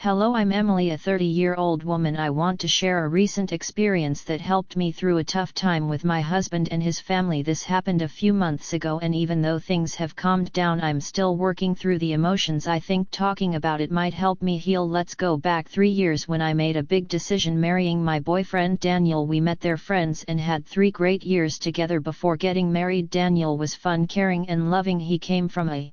Hello, I'm Emily, a 30-year-old woman. I want to share a recent experience that helped me through a tough time with my husband and his family. This happened a few months ago, and even though things have calmed down, I'm still working through the emotions. I think talking about it might help me heal. Let's go back 3 years when I made a big decision, marrying my boyfriend Daniel. We met their friends and had 3 great years together before getting married. Daniel was fun, caring and loving. He came from a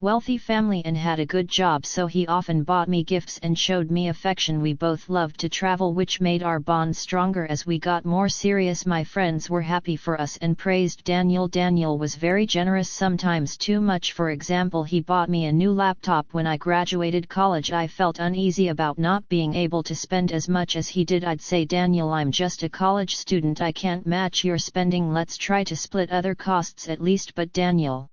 wealthy family and had a good job, so he often bought me gifts and showed me affection. We both loved to travel, which made our bond stronger. As we got more serious, my friends were happy for us and praised Daniel. Daniel was very generous, sometimes too much. For example, he bought me a new laptop when I graduated college. I felt uneasy about not being able to spend as much as he did. I'd say, Daniel, I'm just a college student, I can't match your spending, let's try to split other costs at least. But Daniel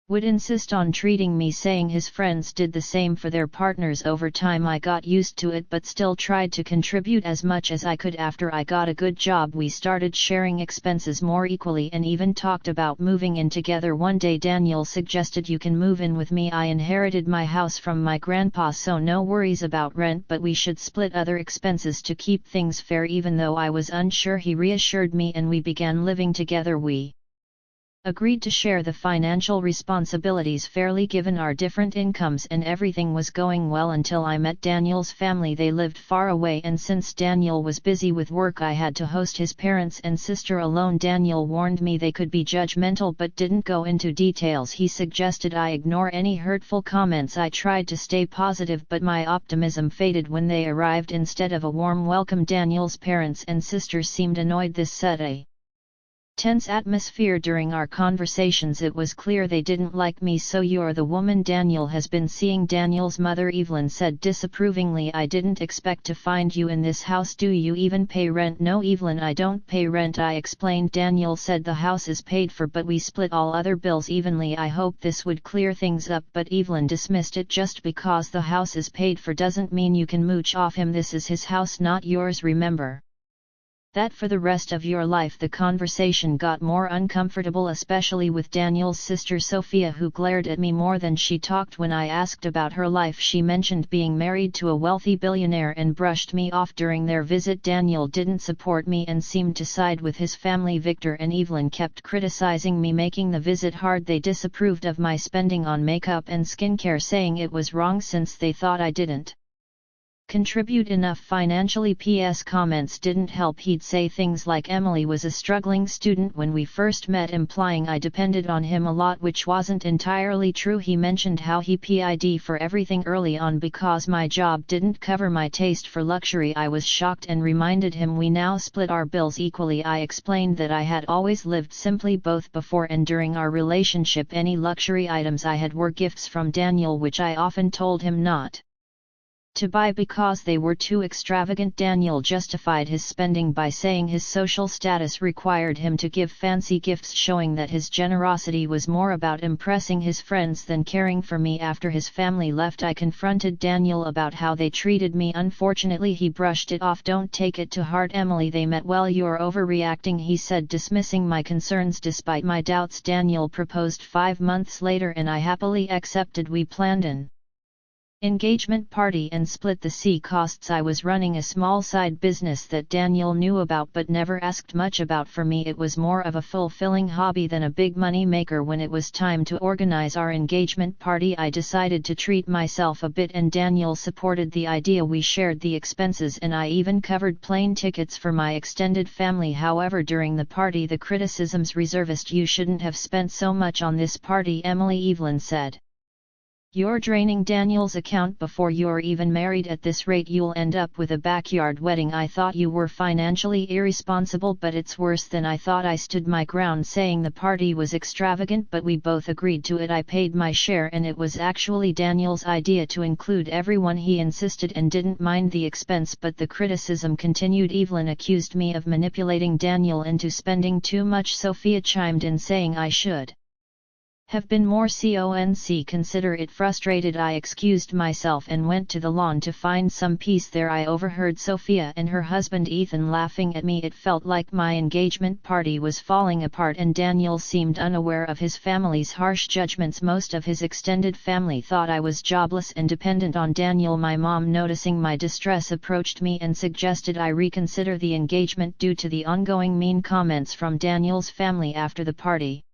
would insist on treating me, saying his friends did the same for their partners. Over time I got used to it, but still tried to contribute as much as I could. After I got a good job, we started sharing expenses more equally and even talked about moving in together. One day Daniel suggested, you can move in with me. I inherited my house from my grandpa, so no worries about rent, but we should split other expenses to keep things fair. Even though I was unsure, he reassured me and we began living together. We agreed to share the financial responsibilities fairly given our different incomes, and everything was going well until I met Daniel's family. They lived far away, and since Daniel was busy with work, I had to host his parents and sister alone. Daniel warned me they could be judgmental but didn't go into details. He suggested I ignore any hurtful comments. I tried to stay positive, but my optimism faded when they arrived. Instead of a warm welcome, Daniel's parents and sister seemed annoyed. This set a tense atmosphere during our conversations. It was clear they didn't like me. So you're the woman Daniel has been seeing? Daniel's mother Evelyn said disapprovingly. I didn't expect to find you in this house. Do you even pay rent? No, Evelyn, I don't pay rent, I explained. Daniel said the house is paid for, but we split all other bills evenly. I hoped this would clear things up, but Evelyn dismissed it. Just because the house is paid for doesn't mean you can mooch off him. This is his house, not yours. Remember that for the rest of your life. The conversation got more uncomfortable, especially with Daniel's sister Sophia, who glared at me more than she talked. When I asked about her life, she mentioned being married to a wealthy billionaire and brushed me off. During their visit, Daniel didn't support me and seemed to side with his family. Victor and Evelyn kept criticizing me, making the visit hard. They disapproved of my spending on makeup and skincare, saying it was wrong since they thought I didn't contribute enough financially. PS comments didn't help. He'd say things like Emily was a struggling student when we first met, implying I depended on him a lot, which wasn't entirely true. He mentioned how he paid for everything early on because my job didn't cover my taste for luxury. I was shocked and reminded him we now split our bills equally. I explained that I had always lived simply, both before and during our relationship. Any luxury items I had were gifts from Daniel, which I often told him not to buy because they were too extravagant. Daniel justified his spending by saying his social status required him to give fancy gifts, showing that his generosity was more about impressing his friends than caring for me. After his family left, I confronted Daniel about how they treated me. Unfortunately, he brushed it off. Don't take it to heart, Emily, they met well. You're overreacting, he said, dismissing my concerns. Despite my doubts, Daniel proposed 5 months later and I happily accepted. We planned an engagement party and split the costs. I was running a small side business that Daniel knew about but never asked much about. For me, it was more of a fulfilling hobby than a big money maker. When it was time to organize our engagement party, I decided to treat myself a bit, and Daniel supported the idea. We shared the expenses and I even covered plane tickets for my extended family. However, during the party, the criticisms resurfaced. You shouldn't have spent so much on this party, Emily, Evelyn said. You're draining Daniel's account before you're even married. At this rate, you'll end up with a backyard wedding. I thought you were financially irresponsible, but it's worse than I thought. I stood my ground, saying the party was extravagant, but we both agreed to it. I paid my share, and it was actually Daniel's idea to include everyone. He insisted and didn't mind the expense, but the criticism continued. Evelyn accused me of manipulating Daniel into spending too much. Sophia chimed in, saying I should have been more consider it frustrated. I excused myself and went to the lawn to find some peace. There I overheard Sophia and her husband Ethan laughing at me. It felt like my engagement party was falling apart and Daniel seemed unaware of his family's harsh judgments. Most of his extended family thought I was jobless and dependent on Daniel. My mom, noticing my distress, approached me and suggested I reconsider the engagement due to the ongoing mean comments from Daniel's family after the party.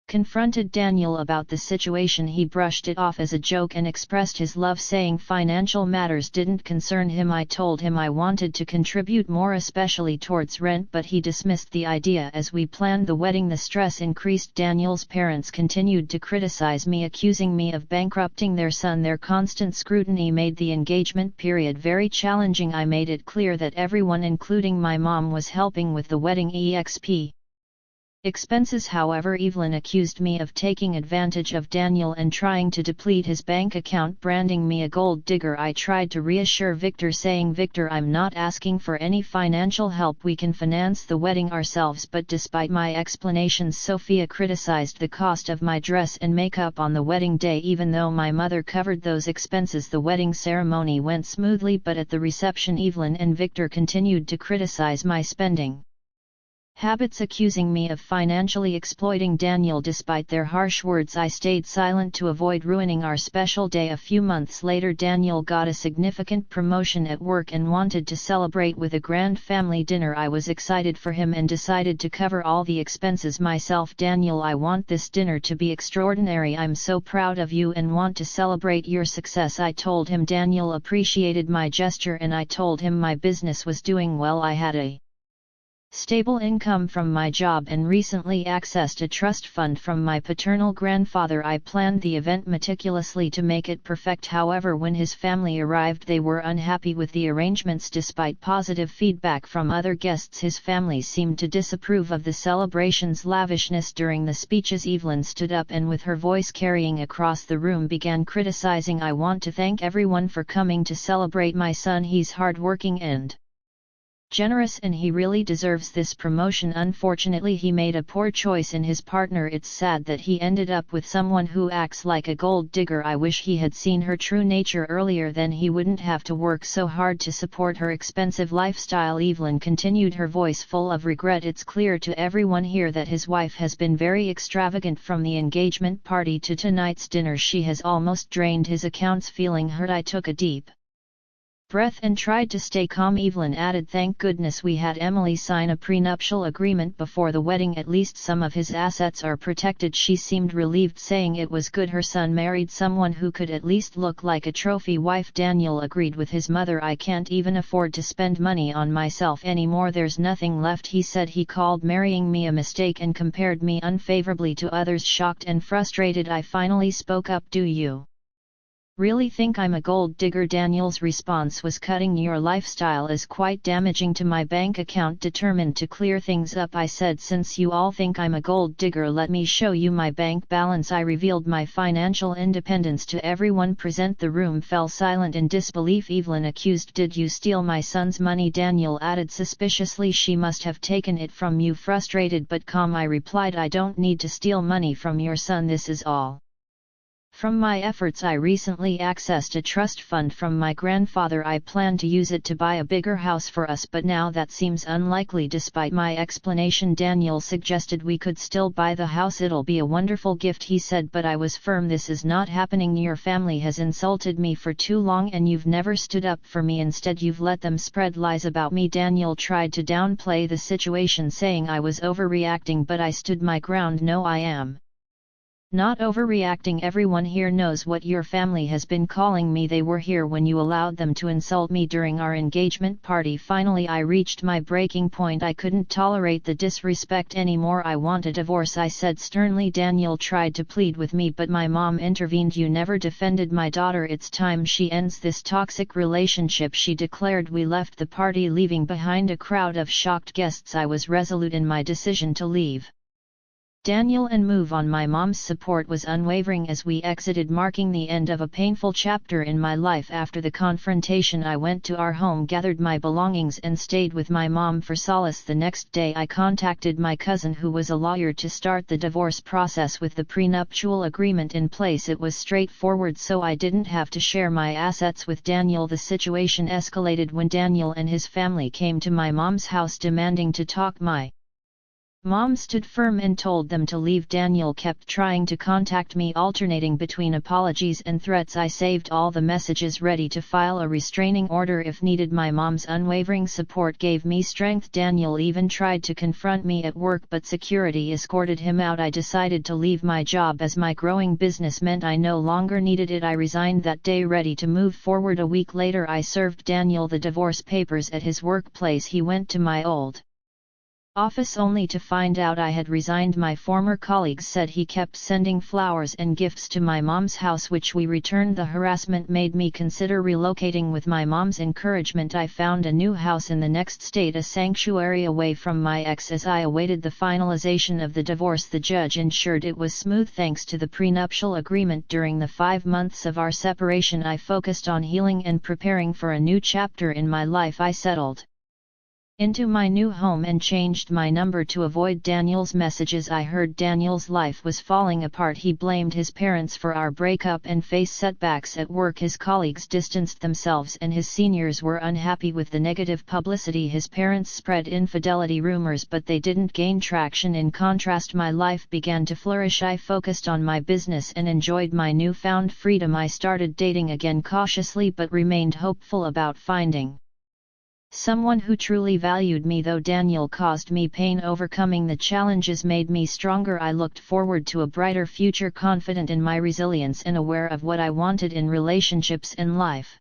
Confronted Daniel about the situation, he brushed it off as a joke and expressed his love, saying financial matters didn't concern him. I told him I wanted to contribute more, especially towards rent, but he dismissed the idea. As we planned the wedding, the stress increased. Daniel's parents continued to criticize me, accusing me of bankrupting their son. Their constant scrutiny made the engagement period very challenging. I made it clear that everyone, including my mom, was helping with the wedding expenses. However, Evelyn accused me of taking advantage of Daniel and trying to deplete his bank account, branding me a gold digger. I tried to reassure Victor, saying, Victor, I'm not asking for any financial help, we can finance the wedding ourselves. But despite my explanations, Sophia criticized the cost of my dress and makeup on the wedding day. Even though my mother covered those expenses, the wedding ceremony went smoothly, but at the reception Evelyn and Victor continued to criticize my spending habits, accusing me of financially exploiting Daniel. Despite their harsh words, I stayed silent to avoid ruining our special day. A few months later, Daniel got a significant promotion at work and wanted to celebrate with a grand family dinner. I was excited for him and decided to cover all the expenses myself. Daniel, I want this dinner to be extraordinary. I'm so proud of you and want to celebrate your success, I told him. Daniel appreciated my gesture and I told him my business was doing well. I had a stable income from my job and recently accessed a trust fund from my paternal grandfather. I planned the event meticulously to make it perfect. However, when his family arrived, they were unhappy with the arrangements. Despite positive feedback from other guests, his family seemed to disapprove of the celebration's lavishness. During the speeches, Evelyn stood up and with her voice carrying across the room began criticizing. I want to thank everyone for coming to celebrate my son. He's hardworking and generous and he really deserves this promotion. Unfortunately, he made a poor choice in his partner. It's sad that he ended up with someone who acts like a gold digger. I wish he had seen her true nature earlier, then he wouldn't have to work so hard to support her expensive lifestyle. Evelyn continued, her voice full of regret. It's clear to everyone here that his wife has been very extravagant. From the engagement party to tonight's dinner, she has almost drained his accounts. Feeling hurt, I took a deep breath and tried to stay calm. Evelyn added, thank goodness we had Emily sign a prenuptial agreement before the wedding. At least some of his assets are protected. She seemed relieved, saying it was good her son married someone who could at least look like a trophy wife. Daniel agreed with his mother. I can't even afford to spend money on myself anymore. There's nothing left, he said. He called marrying me a mistake and compared me unfavorably to others. Shocked and frustrated, I finally spoke up. Do you really think I'm a gold digger? Daniel's response was, cutting your lifestyle is quite damaging to my bank account. Determined to clear things up, I said, since you all think I'm a gold digger, let me show you my bank balance. I revealed my financial independence to everyone present. The room fell silent in disbelief. Evelyn accused, did you steal my son's money? Daniel added suspiciously, she must have taken it from you. Frustrated but calm, I replied, I don't need to steal money from your son. This is all from my efforts. I recently accessed a trust fund from my grandfather. I plan to use it to buy a bigger house for us, but now that seems unlikely. Despite my explanation, Daniel suggested we could still buy the house. It'll be a wonderful gift, he said, but I was firm. This is not happening. Your family has insulted me for too long and you've never stood up for me. Instead, you've let them spread lies about me. Daniel tried to downplay the situation, saying I was overreacting, but I stood my ground. No, I am not overreacting. Everyone here knows what your family has been calling me. They were here when you allowed them to insult me during our engagement party. Finally, I reached my breaking point. I couldn't tolerate the disrespect anymore. I want a divorce, I said sternly. Daniel tried to plead with me, but my mom intervened. You never defended my daughter. It's time she ends this toxic relationship, she declared. We left the party, leaving behind a crowd of shocked guests. I was resolute in my decision to leave. Daniel and move on. My mom's support was unwavering as we exited, marking the end of a painful chapter in my life. After the confrontation, I went to our home, gathered my belongings and stayed with my mom for solace. The next day I contacted my cousin, who was a lawyer, to start the divorce process. With the prenuptial agreement in place, it was straightforward, so I didn't have to share my assets with Daniel. The situation escalated when Daniel and his family came to my mom's house demanding to talk. My mom stood firm and told them to leave. Daniel kept trying to contact me, alternating between apologies and threats. I saved all the messages, ready to file a restraining order if needed. My mom's unwavering support gave me strength. Daniel even tried to confront me at work, but security escorted him out. I decided to leave my job as my growing business meant I no longer needed it. I resigned that day, ready to move forward. A week later, I served Daniel the divorce papers at his workplace. He went to my old office only to find out I had resigned. My former colleagues said he kept sending flowers and gifts to my mom's house, which we returned. The harassment made me consider relocating. With my mom's encouragement, I found a new house in the next state, a sanctuary away from my ex. As I awaited the finalization of the divorce, the judge ensured it was smooth thanks to the prenuptial agreement. During the 5 months of our separation, I focused on healing and preparing for a new chapter in my life. I settled into my new home and changed my number to avoid Daniel's messages. I heard Daniel's life was falling apart. He blamed his parents for our breakup and faced setbacks at work. His colleagues distanced themselves and his seniors were unhappy with the negative publicity. His parents spread infidelity rumors, but they didn't gain traction. In contrast, my life began to flourish. I focused on my business and enjoyed my newfound freedom. I started dating again, cautiously, but remained hopeful about finding someone who truly valued me. Though Daniel caused me pain, overcoming the challenges made me stronger. I looked forward to a brighter future, confident in my resilience and aware of what I wanted in relationships and life.